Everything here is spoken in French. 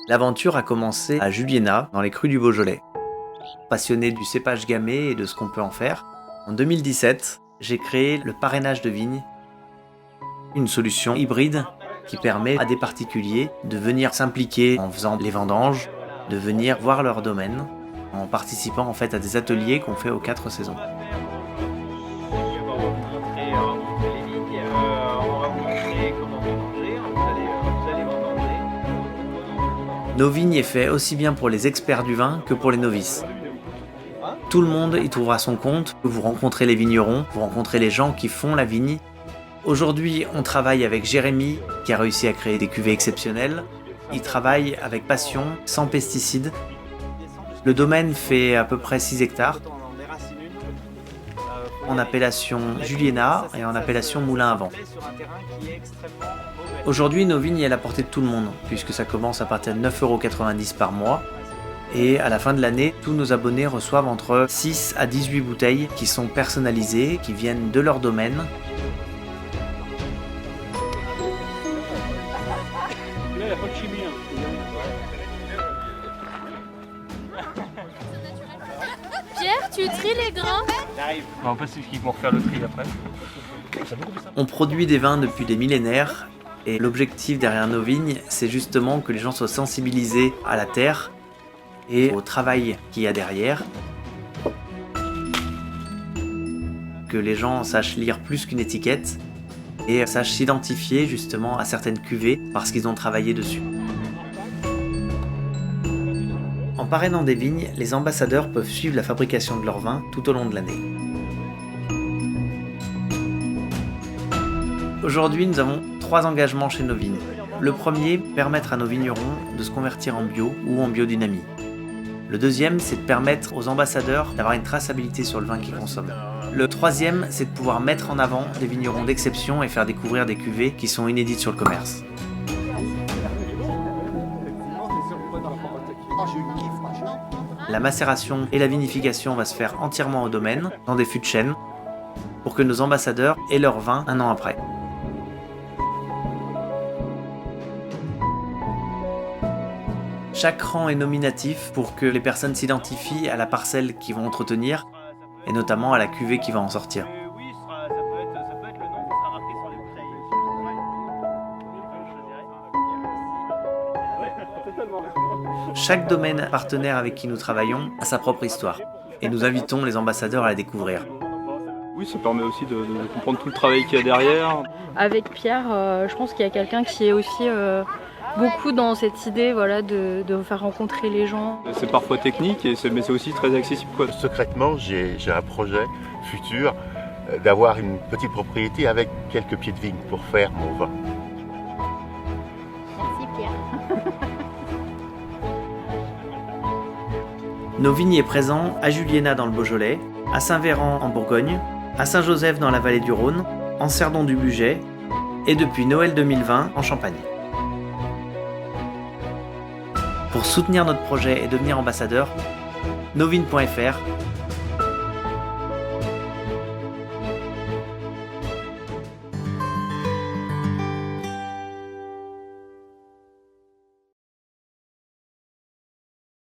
L'aventure a commencé à Juliena, dans les crues du Beaujolais. Passionné du cépage gamay et de ce qu'on peut en faire, en 2017, j'ai créé le parrainage de vigne, une solution hybride qui permet à des particuliers de venir s'impliquer en faisant les vendanges, de venir voir leur domaine, en participant en fait à des ateliers qu'on fait aux 4 saisons. Nos vignes est fait aussi bien pour les experts du vin que pour les novices. Tout le monde y trouvera son compte, vous rencontrez les vignerons, vous rencontrez les gens qui font la vigne. Aujourd'hui, on travaille avec Jérémy, qui a réussi à créer des cuvées exceptionnelles. Il travaille avec passion, sans pesticides. Le domaine fait à peu près 6 hectares, en appellation Juliena et en appellation Moulin à Vent. Aujourd'hui, nos vignes est à la portée de tout le monde, puisque ça commence à partir de 9,90 € par mois. Et à la fin de l'année, tous nos abonnés reçoivent entre 6 à 18 bouteilles qui sont personnalisées, qui viennent de leur domaine. Pierre, tu tries les grains? En fait, c'est qu'ils vont refaire le tri après. On produit des vins depuis des millénaires et l'objectif derrière nos vignes, c'est justement que les gens soient sensibilisés à la terre et au travail qu'il y a derrière. Que les gens sachent lire plus qu'une étiquette et sachent s'identifier justement à certaines cuvées parce qu'ils ont travaillé dessus. En parrainant des vignes, les ambassadeurs peuvent suivre la fabrication de leurs vins tout au long de l'année. Aujourd'hui, nous avons 3 engagements chez nos vignes. Le premier, permettre à nos vignerons de se convertir en bio ou en biodynamie. Le deuxième, c'est de permettre aux ambassadeurs d'avoir une traçabilité sur le vin qu'ils consomment. Le troisième, c'est de pouvoir mettre en avant des vignerons d'exception et faire découvrir des cuvées qui sont inédites sur le commerce. La macération et la vinification va se faire entièrement au domaine, dans des fûts de chêne, pour que nos ambassadeurs aient leur vin un an après. Chaque rang est nominatif pour que les personnes s'identifient à la parcelle qu'ils vont entretenir, et notamment à la cuvée qui va en sortir. Oui, ça peut être le nom qui sera marqué sur les bouteilles. Chaque domaine partenaire avec qui nous travaillons a sa propre histoire, et nous invitons les ambassadeurs à la découvrir. Oui, ça permet aussi de comprendre tout le travail qu'il y a derrière. Avec Pierre, je pense qu'il y a quelqu'un qui est aussi beaucoup dans cette idée de faire rencontrer les gens. C'est parfois technique, mais c'est aussi très accessible, quoi. Secrètement, j'ai un projet futur d'avoir une petite propriété avec quelques pieds de vigne pour faire mon vin. Merci Pierre. Nos vignes est présent à Juliena dans le Beaujolais, à Saint-Véran en Bourgogne, à Saint-Joseph dans la vallée du Rhône, en Cerdon du Bugey et depuis Noël 2020 en Champagne. Pour soutenir notre projet et devenir ambassadeur, novignes.fr